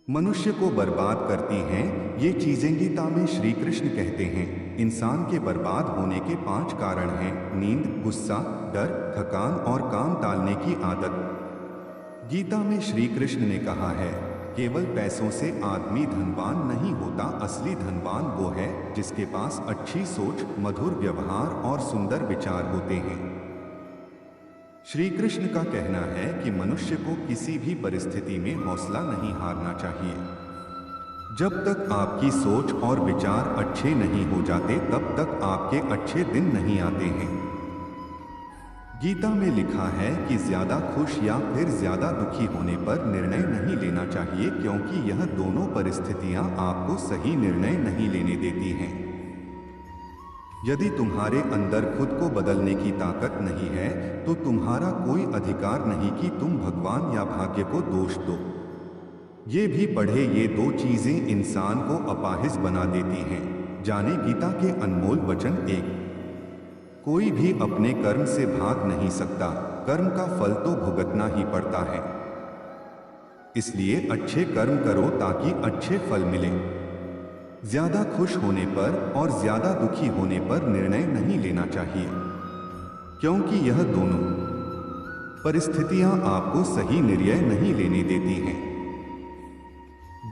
मनुष्य को बर्बाद करती हैं ये चीजें। गीता में श्री कृष्ण कहते हैं इंसान के बर्बाद होने के 5 कारण हैं: नींद, गुस्सा, डर, थकान और काम टालने की आदत। गीता में श्री कृष्ण ने कहा है केवल पैसों से आदमी धनवान नहीं होता, असली धनवान वो है जिसके पास अच्छी सोच, मधुर व्यवहार और सुंदर विचार होते हैं। श्री कृष्ण का कहना है कि मनुष्य को किसी भी परिस्थिति में हौसला नहीं हारना चाहिए। जब तक आपकी सोच और विचार अच्छे नहीं हो जाते तब तक आपके अच्छे दिन नहीं आते हैं। गीता में लिखा है कि ज्यादा खुश या फिर ज्यादा दुखी होने पर निर्णय नहीं लेना चाहिए, क्योंकि यह दोनों परिस्थितियां आपको सही निर्णय नहीं लेने देती हैं। यदि तुम्हारे अंदर खुद को बदलने की ताकत नहीं है तो तुम्हारा कोई अधिकार नहीं कि तुम भगवान या भाग्य को दोष दो। ये भी पढ़े, ये 2 चीजें इंसान को अपाहिज बना देती हैं। जाने गीता के अनमोल वचन 1। कोई भी अपने कर्म से भाग नहीं सकता, कर्म का फल तो भुगतना ही पड़ता है। इसलिए अच्छे कर्म करो ताकि अच्छे फल मिले। ज्यादा खुश होने पर और ज्यादा दुखी होने पर निर्णय नहीं लेना चाहिए, क्योंकि यह दोनों परिस्थितियां आपको सही निर्णय नहीं लेने देती हैं।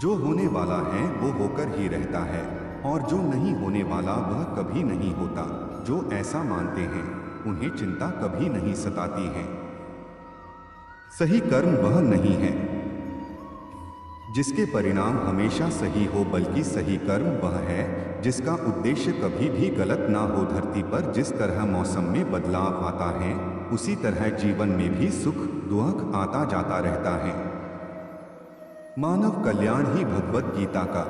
जो होने वाला है वो होकर ही रहता है और जो नहीं होने वाला वह कभी नहीं होता। जो ऐसा मानते हैं उन्हें चिंता कभी नहीं सताती है। सही कर्म वह नहीं है जिसके परिणाम हमेशा सही हो, बल्कि सही कर्म वह है जिसका उद्देश्य कभी भी गलत ना हो। धरती पर जिस तरह मौसम में बदलाव आता है उसी तरह जीवन में भी सुख दुख आता जाता रहता है। मानव कल्याण ही भगवत गीता का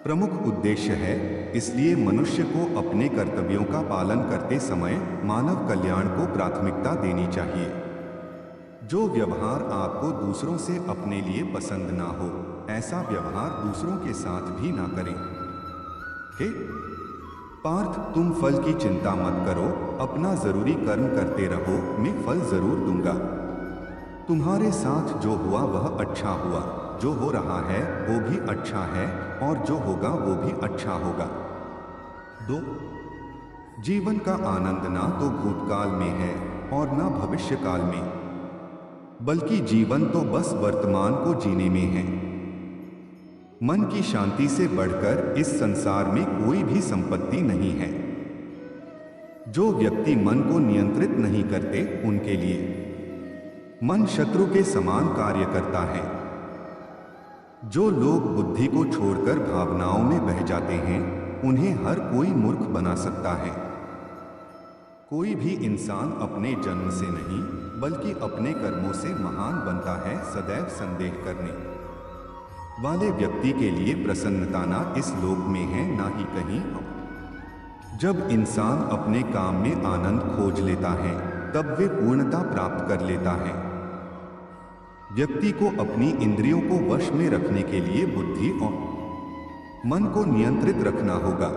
प्रमुख उद्देश्य है। इसलिए मनुष्य को अपने कर्तव्यों का पालन करते समय मानव कल्याण को प्राथमिकता देनी चाहिए। जो व्यवहार आपको दूसरों से अपने लिए पसंद ना हो, ऐसा व्यवहार दूसरों के साथ भी ना करें। हे पार्थ, तुम फल की चिंता मत करो, अपना जरूरी कर्म करते रहो, मैं फल जरूर दूंगा। तुम्हारे साथ जो हुआ वह अच्छा हुआ, जो हो रहा है वो भी अच्छा है और जो होगा वो भी अच्छा होगा। 2 जीवन का आनंद ना तो भूतकाल में है और ना भविष्यकाल में, बल्कि जीवन तो बस वर्तमान को जीने में है। मन की शांति से बढ़कर इस संसार में कोई भी संपत्ति नहीं है। जो व्यक्ति मन को नियंत्रित नहीं करते उनके लिए मन शत्रु के समान कार्य करता है। जो लोग बुद्धि को छोड़कर भावनाओं में बह जाते हैं उन्हें हर कोई मूर्ख बना सकता है। कोई भी इंसान अपने जन्म से नहीं बल्कि अपने कर्मों से महान बनता है। सदैव संदेह करने वाले व्यक्ति के लिए प्रसन्नता ना इस लोक में है ना ही कहीं। जब इंसान अपने काम में आनंद खोज लेता है तब वे पूर्णता प्राप्त कर लेता है। व्यक्ति को अपनी इंद्रियों को वश में रखने के लिए बुद्धि और मन को नियंत्रित रखना होगा।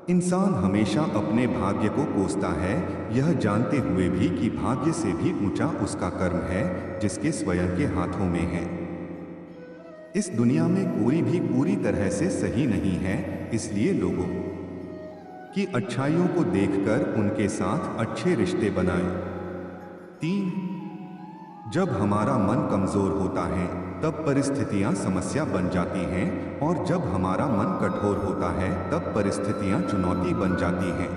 इंसान हमेशा अपने भाग्य को कोसता है, यह जानते हुए भी कि भाग्य से भी ऊंचा उसका कर्म है जिसके स्वयं के हाथों में है। इस दुनिया में कोई भी पूरी तरह से सही नहीं है, इसलिए लोगों की अच्छाइयों को देखकर उनके साथ अच्छे रिश्ते बनाएं। 3 जब हमारा मन कमजोर होता है तब परिस्थितियां समस्या बन जाती हैं और जब हमारा मन कठोर होता है तब परिस्थितियां चुनौती बन जाती हैं।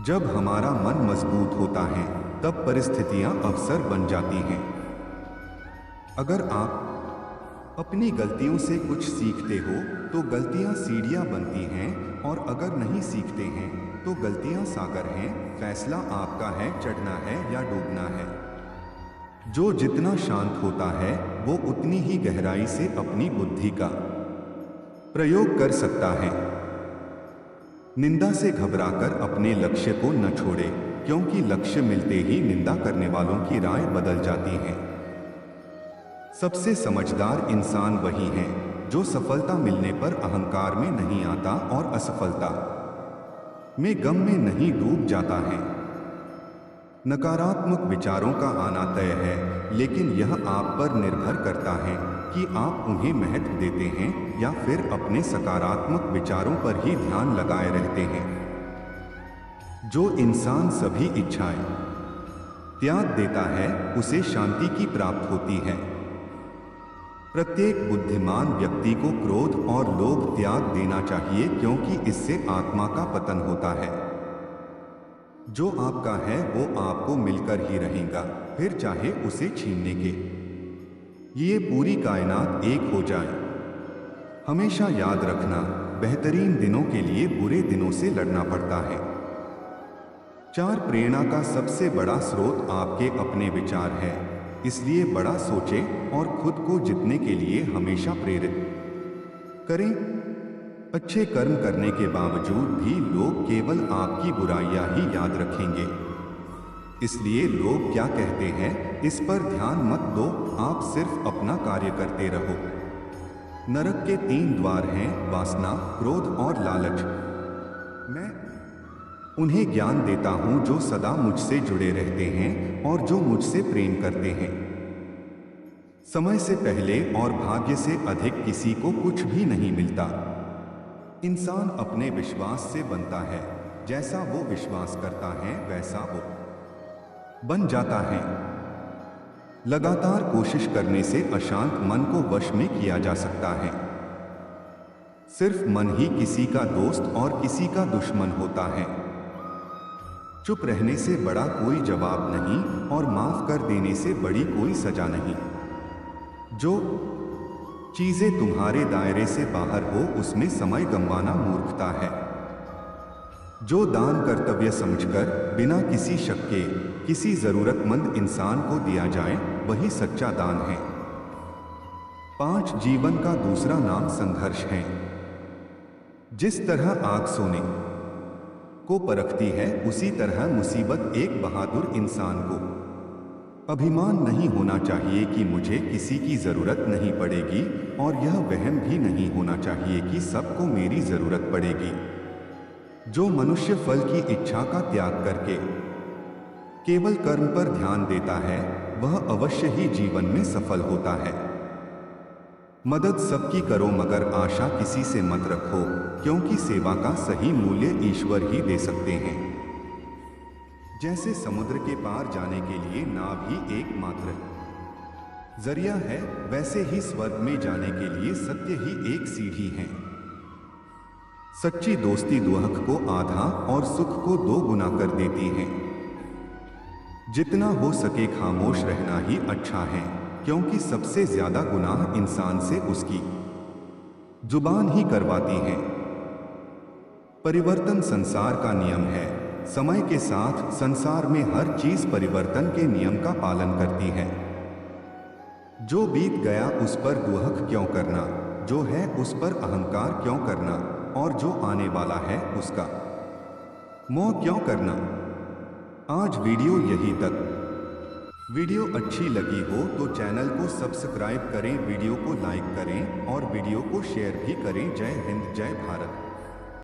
जब हमारा मन मजबूत होता है तब परिस्थितियां अवसर बन जाती हैं। अगर आप अपनी गलतियों से कुछ सीखते हो तो गलतियां सीढ़ियां बनती हैं, और अगर नहीं सीखते हैं तो गलतियां सागर हैं। फैसला आपका है, चढ़ना है या डूबना है। जो जितना शांत होता है वो उतनी ही गहराई से अपनी बुद्धि का प्रयोग कर सकता है। निंदा से घबराकर अपने लक्ष्य को न छोड़े, क्योंकि लक्ष्य मिलते ही निंदा करने वालों की राय बदल जाती है। सबसे समझदार इंसान वही है जो सफलता मिलने पर अहंकार में नहीं आता और असफलता में गम में नहीं डूब जाता है। नकारात्मक विचारों का आना तय है, लेकिन यह आप पर निर्भर करता है कि आप उन्हें महत्व देते हैं या फिर अपने सकारात्मक विचारों पर ही ध्यान लगाए रहते हैं। जो इंसान सभी इच्छाएं त्याग देता है उसे शांति की प्राप्त होती है। प्रत्येक बुद्धिमान व्यक्ति को क्रोध और लोभ त्याग देना चाहिए, क्योंकि इससे आत्मा का पतन होता है। जो आपका है वो आपको मिलकर ही रहेगा, फिर चाहे उसे छीनने के ये पूरी कायनात एक हो जाए। हमेशा याद रखना, बेहतरीन दिनों के लिए बुरे दिनों से लड़ना पड़ता है। 4 प्रेरणा का सबसे बड़ा स्रोत आपके अपने विचार है, इसलिए बड़ा सोचें और खुद को जीतने के लिए हमेशा प्रेरित करें। अच्छे कर्म करने के बावजूद भी लोग केवल आपकी बुराइयां ही याद रखेंगे, इसलिए लोग क्या कहते हैं इस पर ध्यान मत दो, आप सिर्फ अपना कार्य करते रहो। नरक के 3 द्वार हैं, वासना, क्रोध और लालच। मैं उन्हें ज्ञान देता हूं जो सदा मुझसे जुड़े रहते हैं और जो मुझसे प्रेम करते हैं। समय से पहले और भाग्य से अधिक किसी को कुछ भी नहीं मिलता। इंसान अपने विश्वास से बनता है, जैसा वो विश्वास करता है वैसा वो बन जाता है। लगातार कोशिश करने से अशांत मन को वश में किया जा सकता है। सिर्फ मन ही किसी का दोस्त और किसी का दुश्मन होता है। चुप रहने से बड़ा कोई जवाब नहीं और माफ कर देने से बड़ी कोई सजा नहीं। जो चीजें तुम्हारे दायरे से बाहर हो उसमें समय गंवाना मूर्खता है। जो दान कर्तव्य समझकर बिना किसी शक के किसी जरूरतमंद इंसान को दिया जाए वही सच्चा दान है। 5 जीवन का दूसरा नाम संघर्ष है। जिस तरह आग सोने को परखती है उसी तरह मुसीबत एक बहादुर इंसान को अभिमान नहीं होना चाहिए कि मुझे किसी की जरूरत नहीं पड़ेगी, और यह वहम भी नहीं होना चाहिए कि सबको मेरी जरूरत पड़ेगी। जो मनुष्य फल की इच्छा का त्याग करके केवल कर्म पर ध्यान देता है वह अवश्य ही जीवन में सफल होता है। मदद सबकी करो मगर आशा किसी से मत रखो, क्योंकि सेवा का सही मूल्य ईश्वर ही दे सकते हैं। जैसे समुद्र के पार जाने के लिए नाव ही एकमात्र जरिया है, वैसे ही स्वर्ग में जाने के लिए सत्य ही एक सीढ़ी है। सच्ची दोस्ती दुख को आधा और सुख को 2 गुना कर देती है। जितना हो सके खामोश रहना ही अच्छा है, क्योंकि सबसे ज्यादा गुनाह इंसान से उसकी जुबान ही करवाती है। परिवर्तन संसार का नियम है। समय के साथ संसार में हर चीज परिवर्तन के नियम का पालन करती है। जो बीत गया उस पर दुहक क्यों करना, जो है उस पर अहंकार क्यों करना, और जो आने वाला है उसका मोह क्यों करना। आज वीडियो यही तक। वीडियो अच्छी लगी हो तो चैनल को सब्सक्राइब करें, वीडियो को लाइक करें और वीडियो को शेयर भी करें। जय हिंद, जय भारत।